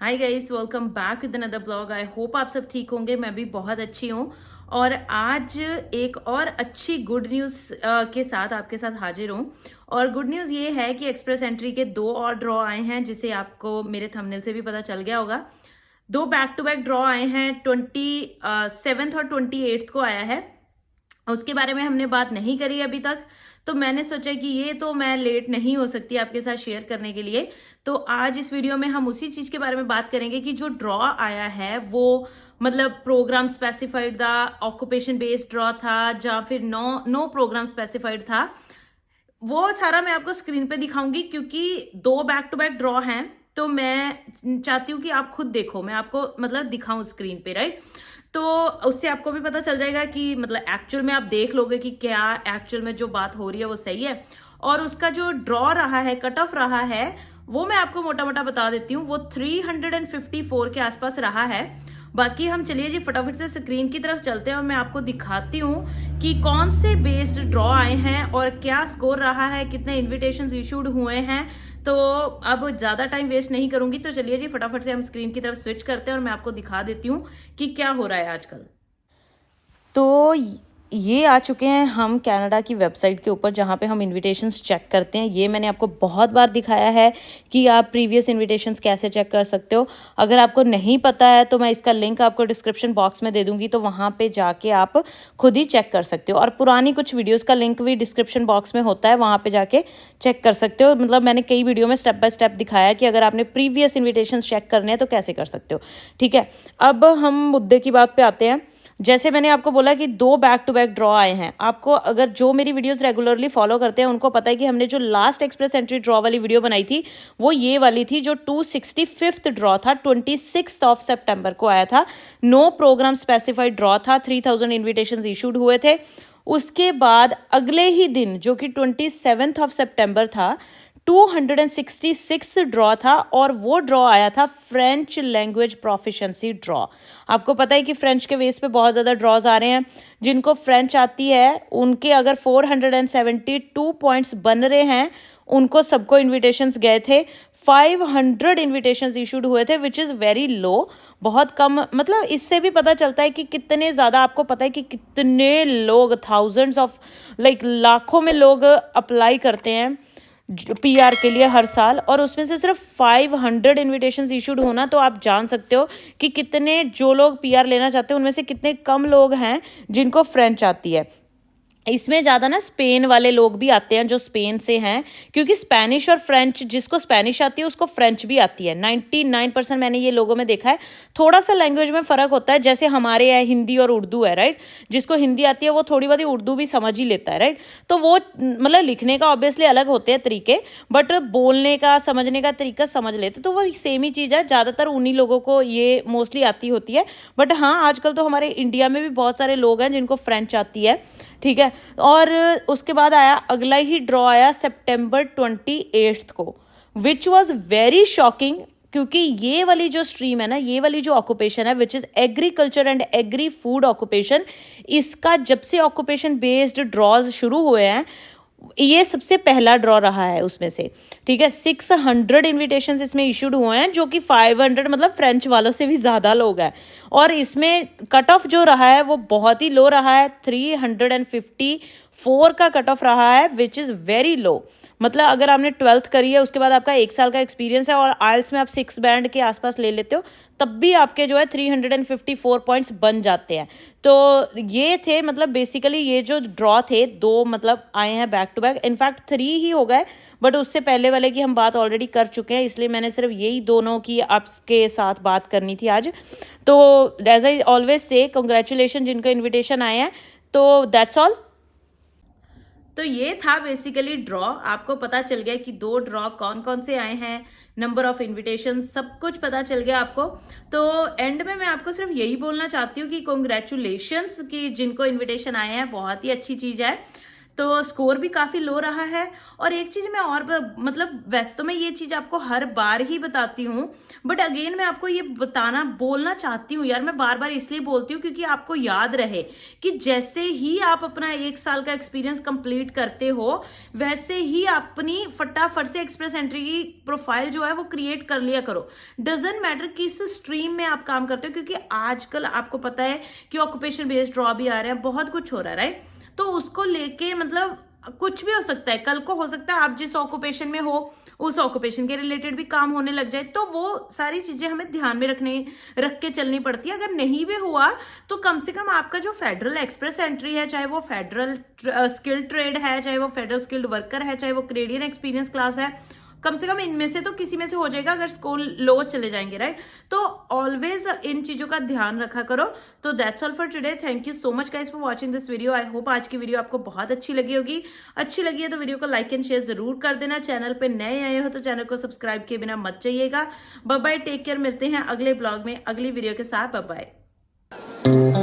Hi guys, welcome back with another blog. I hope आप सब ठीक होंगे। मैं भी बहुत अच्छी हूँ और आज एक और अच्छी गुड न्यूज़ के साथ आपके साथ हाजिर हूँ। और गुड न्यूज़ ये है कि एक्सप्रेस एंट्री के 2 और ड्रॉ आए हैं, जिसे आपको मेरे थंबनेल से भी पता चल गया होगा। 2 बैक टू बैक ड्रॉ आए हैं, 27th और 28th को आया है। उसके बारे में हमने बात नहीं करी अभी तक, तो मैंने सोचा कि ये तो मैं लेट नहीं हो सकती आपके साथ शेयर करने के लिए। तो आज इस वीडियो में हम उसी चीज के बारे में बात करेंगे कि जो ड्रॉ आया है वो मतलब प्रोग्राम स्पेसिफाइड था, ऑक्यूपेशन बेस्ड ड्रॉ था, या फिर नो प्रोग्राम स्पेसिफाइड था। वो सारा मैं आपको स्क्रीन पे दिखाऊंगी, क्योंकि 2 बैक टू बैक ड्रॉ हैं। तो मैं चाहती हूँ कि आप खुद देखो, मैं आपको मतलब दिखाऊं स्क्रीन पे, राइट। तो उससे आपको भी पता चल जाएगा कि मतलब एक्चुअल में आप देख लोगे कि क्या एक्चुअल में जो बात हो रही है वो सही है। और उसका जो ड्रॉ रहा है, कट ऑफ रहा है, वो मैं आपको मोटा मोटा बता देती हूँ। वो 354 के आसपास रहा है। बाकी हम चलिए जी फटाफट से स्क्रीन की तरफ चलते हैं और मैं आपको दिखाती हूँ कि कौन से बेस्ड ड्रॉ आए हैं और क्या स्कोर रहा है, कितने इन्विटेशंस इशूड हुए हैं। तो अब ज़्यादा टाइम वेस्ट नहीं करूंगी, तो चलिए जी फटाफट से हम स्क्रीन की तरफ स्विच करते हैं और मैं आपको दिखा देती हूँ कि क्या हो रहा है आजकल। तो ये आ चुके हैं हम कनाडा की वेबसाइट के ऊपर, जहाँ पे हम इनविटेशंस चेक करते हैं। ये मैंने आपको बहुत बार दिखाया है कि आप प्रीवियस इनविटेशंस कैसे चेक कर सकते हो। अगर आपको नहीं पता है तो मैं इसका लिंक आपको डिस्क्रिप्शन बॉक्स में दे दूंगी, तो वहाँ पे जाके आप खुद ही चेक कर सकते हो। और पुरानी कुछ वीडियोज़ का लिंक भी डिस्क्रिप्शन बॉक्स में होता है, वहाँ पर जाके चेक कर सकते हो। मतलब मैंने कई वीडियो में स्टेप बाय स्टेप दिखाया कि अगर आपने प्रीवियस इन्विटेशंस चेक करने हैं तो कैसे कर सकते हो। ठीक है, अब हम मुद्दे की बात पे आते हैं। जैसे मैंने आपको बोला कि 2 बैक टू बैक ड्रॉ आए हैं। आपको अगर जो मेरी वीडियोस रेगुलरली फॉलो करते हैं उनको पता है कि हमने जो लास्ट एक्सप्रेस एंट्री ड्रॉ वाली वीडियो बनाई थी वो ये वाली थी, जो 265th ड्रॉ था, 26 ऑफ सितंबर को आया था। नो प्रोग्राम स्पेसिफाइड ड्रॉ था, 3000 इन्विटेशंस इशूड हुए थे। उसके बाद अगले ही दिन, जो कि 27 ऑफ सितंबर था, 266 ड्रॉ था, और वो ड्रॉ आया था फ्रेंच लैंग्वेज प्रोफिशेंसी ड्रॉ। आपको पता है कि फ्रेंच के बेस पे बहुत ज़्यादा ड्रॉज आ रहे हैं। जिनको फ्रेंच आती है उनके अगर 472 पॉइंट्स बन रहे हैं, उनको सबको इन्विटेशंस गए थे। 500 इन्विटेशंस इशूड हुए थे, विच इज़ वेरी लो, बहुत कम। मतलब इससे भी पता चलता है कि कितने ज़्यादा, आपको पता है कि कितने लोग, थाउजेंड्स ऑफ, लाइक लाखों में लोग अप्लाई करते हैं पीआर के लिए हर साल, और उसमें से सिर्फ 500 इन्विटेशंस इशूड होना, तो आप जान सकते हो कि कितने, जो लोग पीआर लेना चाहते हैं उनमें से कितने कम लोग हैं जिनको फ्रेंच आती है। इसमें ज़्यादा ना स्पेन वाले लोग भी आते हैं, जो स्पेन से हैं, क्योंकि स्पेनिश और फ्रेंच, जिसको स्पेनिश आती है उसको फ्रेंच भी आती है। 99% मैंने ये लोगों में देखा है। थोड़ा सा लैंग्वेज में फ़र्क होता है, जैसे हमारे है हिंदी और उर्दू है, राइट। जिसको हिंदी आती है वो थोड़ी बहुत उर्दू भी समझ ही लेता है, राइट। तो वो मतलब लिखने का ऑब्वियसली अलग होते हैं तरीके, बट बोलने का, समझने का तरीका समझ लेते, तो वो सेम ही चीज़ है। ज़्यादातर उन्हीं लोगों को ये मोस्टली आती होती है। बट हाँ, आजकल तो हमारे इंडिया में भी बहुत सारे लोग हैं जिनको फ्रेंच आती है। ठीक है, और उसके बाद आया अगला ही ड्रॉ आया सितंबर 28 को, विच वॉज वेरी शॉकिंग, क्योंकि ये वाली जो स्ट्रीम है ना, ये वाली जो ऑक्यूपेशन है, which is agriculture and agri food occupation, इसका जब से ऑक्यूपेशन बेस्ड ड्रॉज शुरू हुए हैं, ये सबसे पहला ड्रॉ रहा है उसमें से। ठीक है, 600 इन्विटेशंस इसमें इशूड हुए हैं, जो कि 500 मतलब फ्रेंच वालों से भी ज़्यादा लोग हैं। और इसमें कट ऑफ जो रहा है वो बहुत ही लो रहा है, 354 का कट ऑफ रहा है, विच इज़ वेरी लो। मतलब अगर आपने 12th करी है, उसके बाद आपका 1 साल का एक्सपीरियंस है और आइल्स में आप 6 बैंड के आसपास ले लेते हो, तब भी आपके जो है 354 पॉइंट्स बन जाते हैं। तो ये थे मतलब बेसिकली ये जो ड्रॉ थे, 2 मतलब आए हैं बैक टू बैक, इनफैक्ट 3 ही हो गए, बट उससे पहले वाले की हम बात ऑलरेडी कर चुके हैं, इसलिए मैंने सिर्फ यही दोनों की आपके साथ बात करनी थी आज। तो as I always say, congratulation जिनको इन्विटेशन आए हैं। तो दैट्स ऑल। तो ये था बेसिकली ड्रॉ। आपको पता चल गया कि 2 ड्रॉ कौन कौन से आए हैं, नंबर ऑफ इनविटेशन, सब कुछ पता चल गया आपको। तो एंड में मैं आपको सिर्फ यही बोलना चाहती हूँ कि कॉन्ग्रेचुलेशंस कि जिनको इनविटेशन आए हैं, बहुत ही अच्छी चीज़ है। तो तो स्कोर भी काफ़ी लो रहा है। और एक चीज़ मैं और मतलब वैसे तो मैं ये चीज़ आपको हर बार ही बताती हूँ, बट अगेन मैं आपको ये बोलना चाहती हूँ यार, मैं बार बार इसलिए बोलती हूँ क्योंकि आपको याद रहे कि जैसे ही आप अपना 1 साल का एक्सपीरियंस कंप्लीट करते हो, वैसे ही अपनी फटाफट से एक्सप्रेस एंट्री की प्रोफाइल जो है वो क्रिएट कर लिया करो। डजेंट मैटर किस स्ट्रीम में आप काम करते हो, क्योंकि आजकल आपको पता है कि ऑक्यूपेशन बेस्ड जॉब भी आ रहे हैं, बहुत कुछ हो रहा है, राइट। तो उसको लेके मतलब कुछ भी हो सकता है, कल को हो सकता है आप जिस ऑक्यूपेशन में हो उस ऑक्यूपेशन के रिलेटेड भी काम होने लग जाए, तो वो सारी चीजें हमें ध्यान में रख के चलनी पड़ती है। अगर नहीं भी हुआ तो कम से कम आपका जो फेडरल एक्सप्रेस एंट्री है, चाहे वो फेडरल स्किल्ड ट्रेड है, चाहे वो फेडरल स्किल्ड वर्कर है, चाहे वो कैनेडियन एक्सपीरियंस क्लास है, कम से कम इनमें से तो किसी में से हो जाएगा अगर स्कोर लो चले जाएंगे, राइट। तो ऑलवेज इन चीजों का ध्यान रखा करो। तो that's all for today. Thank you so much guys for watching this video. I hope आज की वीडियो आपको बहुत अच्छी लगी होगी। अच्छी लगी है तो वीडियो को लाइक एंड शेयर जरूर कर देना। चैनल पे नए आए हो तो चैनल को सब्सक्राइब किए बिना मत जाइएगा। Bye bye, take care. मिलते हैं अगले ब्लॉग में अगली वीडियो के साथ। Bye bye.